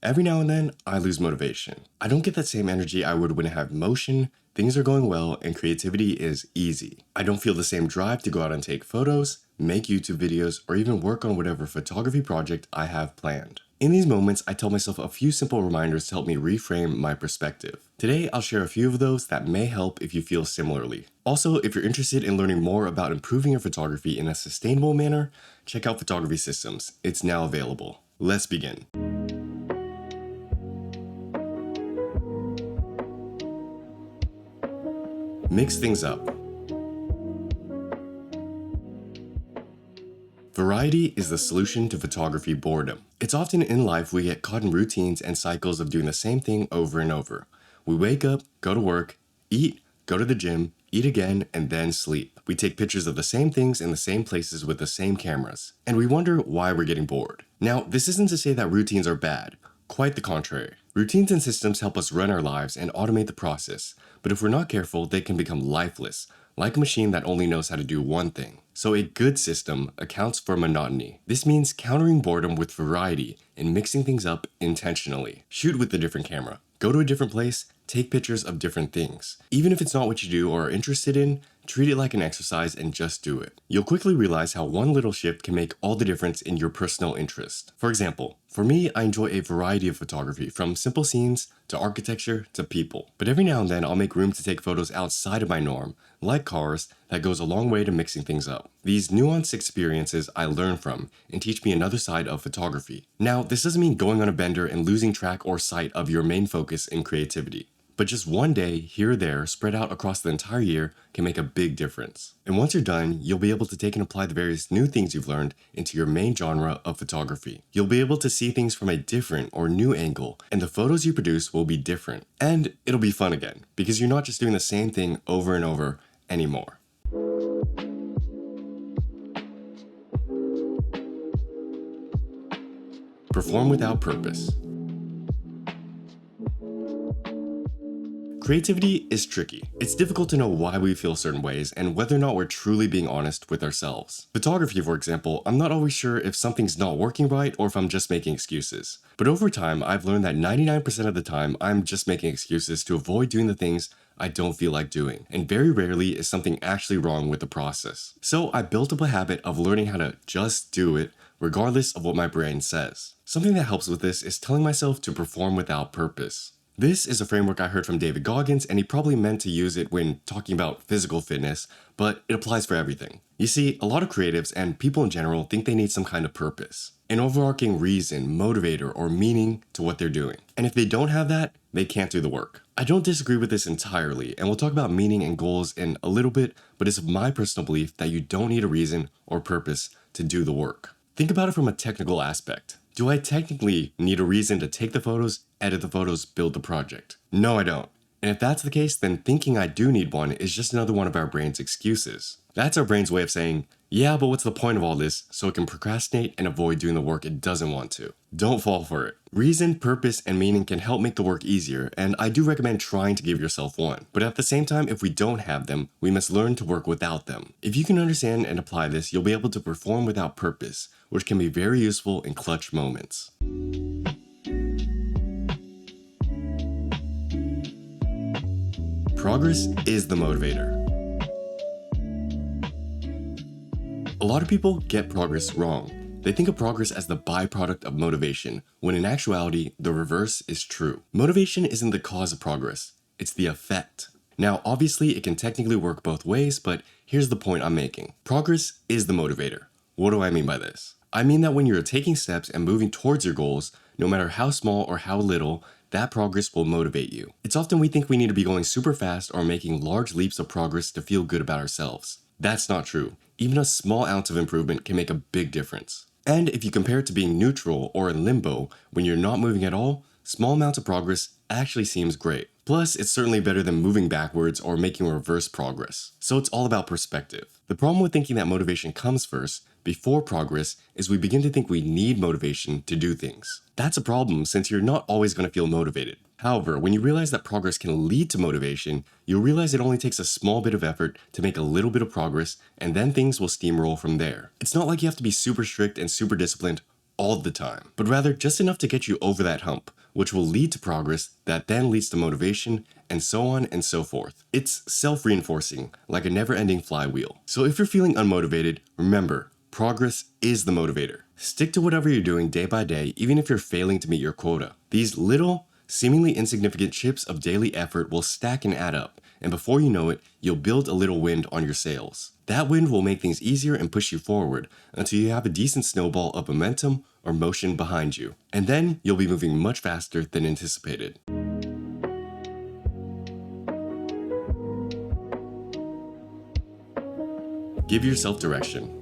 Every now and then, I lose motivation. I don't get that same energy I would when I have motion, things are going well, and creativity is easy. I don't feel the same drive to go out and take photos, make YouTube videos, or even work on whatever photography project I have planned. In these moments, I tell myself a few simple reminders to help me reframe my perspective. Today, I'll share a few of those that may help if you feel similarly. Also, if you're interested in learning more about improving your photography in a sustainable manner, check out Photography Systems. It's now available. Let's begin. Mix things up. Variety is the solution to photography boredom. It's often in life we get caught in routines and cycles of doing the same thing over and over. We wake up, go to work, eat, go to the gym, eat again, and then sleep. We take pictures of the same things in the same places with the same cameras, and we wonder why we're getting bored. Now, this isn't to say that routines are bad. Quite the contrary. Routines and systems help us run our lives and automate the process, but if we're not careful, they can become lifeless, like a machine that only knows how to do one thing. So a good system accounts for monotony. This means countering boredom with variety and mixing things up intentionally. Shoot with a different camera. Go to a different place, take pictures of different things. Even if it's not what you do or are interested in, treat it like an exercise and just do it. You'll quickly realize how one little shift can make all the difference in your personal interest. For example, for me, I enjoy a variety of photography, from simple scenes to architecture to people. But every now and then, I'll make room to take photos outside of my norm, like cars, that goes a long way to mixing things up. These nuanced experiences I learn from and teach me another side of photography. Now, this doesn't mean going on a bender and losing track or sight of your main focus in creativity. But just one day, here or there, spread out across the entire year can make a big difference. And once you're done, you'll be able to take and apply the various new things you've learned into your main genre of photography. You'll be able to see things from a different or new angle, and the photos you produce will be different. And it'll be fun again, because you're not just doing the same thing over and over anymore. Perform without purpose. Creativity is tricky. It's difficult to know why we feel certain ways and whether or not we're truly being honest with ourselves. Photography, for example, I'm not always sure if something's not working right or if I'm just making excuses. But over time, I've learned that 99% of the time, I'm just making excuses to avoid doing the things I don't feel like doing. And very rarely is something actually wrong with the process. So I built up a habit of learning how to just do it, regardless of what my brain says. Something that helps with this is telling myself to perform without purpose. This is a framework I heard from David Goggins, and he probably meant to use it when talking about physical fitness, but it applies for everything. You see, a lot of creatives and people in general think they need some kind of purpose, an overarching reason, motivator, or meaning to what they're doing. And if they don't have that, they can't do the work. I don't disagree with this entirely, and we'll talk about meaning and goals in a little bit, but it's my personal belief that you don't need a reason or purpose to do the work. Think about it from a technical aspect. Do I technically need a reason to take the photos, edit the photos, build the project? No, I don't. And if that's the case, then thinking I do need one is just another one of our brain's excuses. That's our brain's way of saying, yeah, but what's the point of all this, so it can procrastinate and avoid doing the work it doesn't want to. Don't fall for it. Reason, purpose, and meaning can help make the work easier, and I do recommend trying to give yourself one. But at the same time, if we don't have them, we must learn to work without them. If you can understand and apply this, you'll be able to perform without purpose, which can be very useful in clutch moments. Progress is the motivator. A lot of people get progress wrong. They think of progress as the byproduct of motivation, when in actuality, the reverse is true. Motivation isn't the cause of progress, it's the effect. Now, obviously, it can technically work both ways, but here's the point I'm making. Progress is the motivator. What do I mean by this? I mean that when you're taking steps and moving towards your goals, no matter how small or how little, that progress will motivate you. It's often we think we need to be going super fast or making large leaps of progress to feel good about ourselves. That's not true. Even a small ounce of improvement can make a big difference. And if you compare it to being neutral or in limbo, when you're not moving at all, small amounts of progress actually seems great. Plus, it's certainly better than moving backwards or making reverse progress. So it's all about perspective. The problem with thinking that motivation comes first, before progress, is we begin to think we need motivation to do things. That's a problem since you're not always going to feel motivated. However, when you realize that progress can lead to motivation, you'll realize it only takes a small bit of effort to make a little bit of progress, and then things will steamroll from there. It's not like you have to be super strict and super disciplined all the time, but rather just enough to get you over that hump, which will lead to progress that then leads to motivation, and so on and so forth. It's self-reinforcing, like a never-ending flywheel. So if you're feeling unmotivated, remember, progress is the motivator. Stick to whatever you're doing day by day, even if you're failing to meet your quota. These little, seemingly insignificant chips of daily effort will stack and add up, and before you know it, you'll build a little wind on your sails. That wind will make things easier and push you forward until you have a decent snowball of momentum or motion behind you, and then you'll be moving much faster than anticipated. Give yourself direction.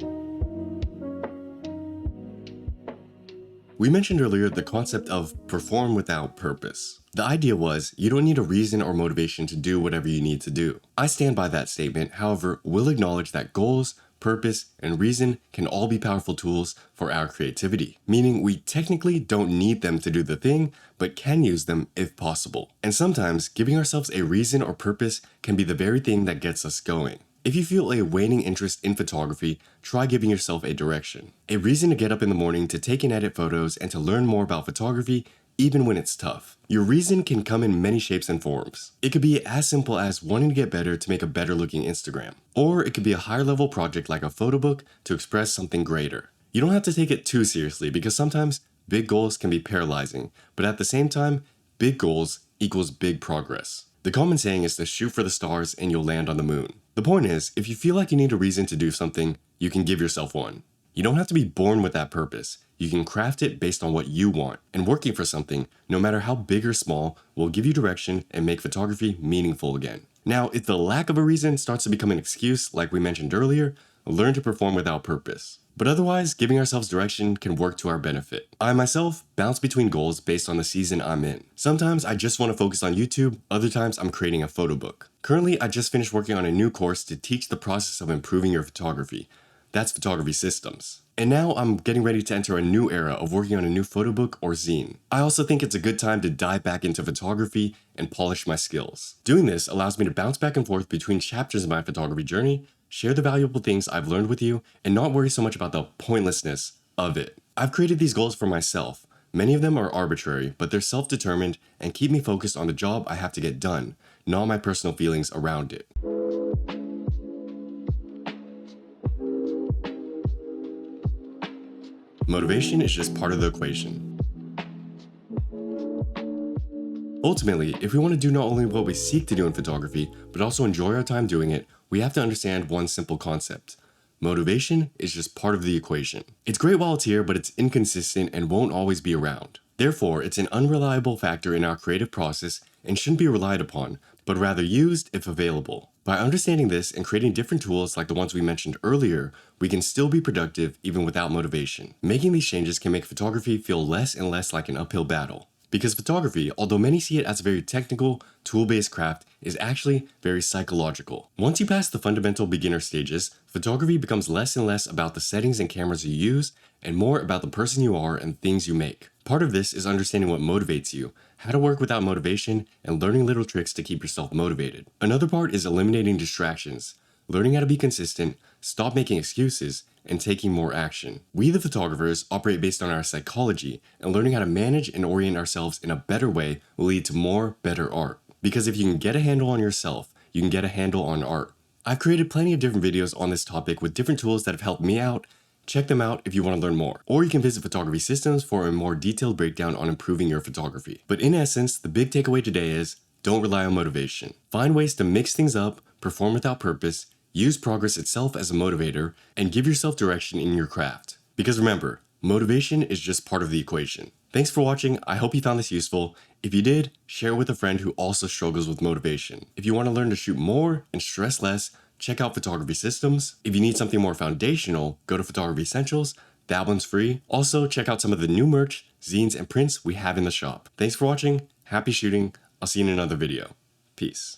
We mentioned earlier the concept of perform without purpose. The idea was you don't need a reason or motivation to do whatever you need to do. I stand by that statement, however, we'll acknowledge that goals, purpose, and reason can all be powerful tools for our creativity, meaning we technically don't need them to do the thing, but can use them if possible. And sometimes giving ourselves a reason or purpose can be the very thing that gets us going. If you feel a waning interest in photography, try giving yourself a direction. A reason to get up in the morning to take and edit photos and to learn more about photography, even when it's tough. Your reason can come in many shapes and forms. It could be as simple as wanting to get better to make a better looking Instagram. Or it could be a higher level project like a photo book to express something greater. You don't have to take it too seriously because sometimes big goals can be paralyzing, but at the same time, big goals equals big progress. The common saying is to shoot for the stars and you'll land on the moon. The point is, if you feel like you need a reason to do something, you can give yourself one. You don't have to be born with that purpose. You can craft it based on what you want. And working for something, no matter how big or small, will give you direction and make photography meaningful again. Now, if the lack of a reason starts to become an excuse, like we mentioned earlier, learn to perform without purpose. But otherwise, giving ourselves direction can work to our benefit. I myself bounce between goals based on the season I'm in. Sometimes I just want to focus on YouTube, other times I'm creating a photo book. Currently, I just finished working on a new course to teach the process of improving your photography. That's photography systems. And now I'm getting ready to enter a new era of working on a new photo book or zine. I also think it's a good time to dive back into photography and polish my skills. Doing this allows me to bounce back and forth between chapters of my photography journey, share the valuable things I've learned with you, and not worry so much about the pointlessness of it. I've created these goals for myself. Many of them are arbitrary, but they're self-determined and keep me focused on the job I have to get done, not my personal feelings around it. Motivation is just part of the equation. Ultimately, if we want to do not only what we seek to do in photography, but also enjoy our time doing it, we have to understand one simple concept. Motivation is just part of the equation. It's great while it's here, but it's inconsistent and won't always be around. Therefore, it's an unreliable factor in our creative process and shouldn't be relied upon, but rather used if available. By understanding this and creating different tools like the ones we mentioned earlier, we can still be productive even without motivation. Making these changes can make photography feel less and less like an uphill battle. Because photography, although many see it as a very technical, tool-based craft, is actually very psychological. Once you pass the fundamental beginner stages, photography becomes less and less about the settings and cameras you use, and more about the person you are and things you make. Part of this is understanding what motivates you, how to work without motivation, and learning little tricks to keep yourself motivated. Another part is eliminating distractions, learning how to be consistent, stop making excuses, and taking more action. We, the photographers, operate based on our psychology, and learning how to manage and orient ourselves in a better way will lead to more, better art. Because if you can get a handle on yourself, you can get a handle on art. I've created plenty of different videos on this topic with different tools that have helped me out. Check them out if you want to learn more. Or you can visit Photography Systems for a more detailed breakdown on improving your photography. But in essence, the big takeaway today is, don't rely on motivation. Find ways to mix things up, perform without purpose, use progress itself as a motivator, and give yourself direction in your craft. Because remember, motivation is just part of the equation. Thanks for watching. I hope you found this useful. If you did, share it with a friend who also struggles with motivation. If you want to learn to shoot more and stress less, check out Photography Systems. If you need something more foundational, go to Photography Essentials. That one's free. Also, check out some of the new merch, zines, and prints we have in the shop. Thanks for watching. Happy shooting. I'll see you in another video. Peace.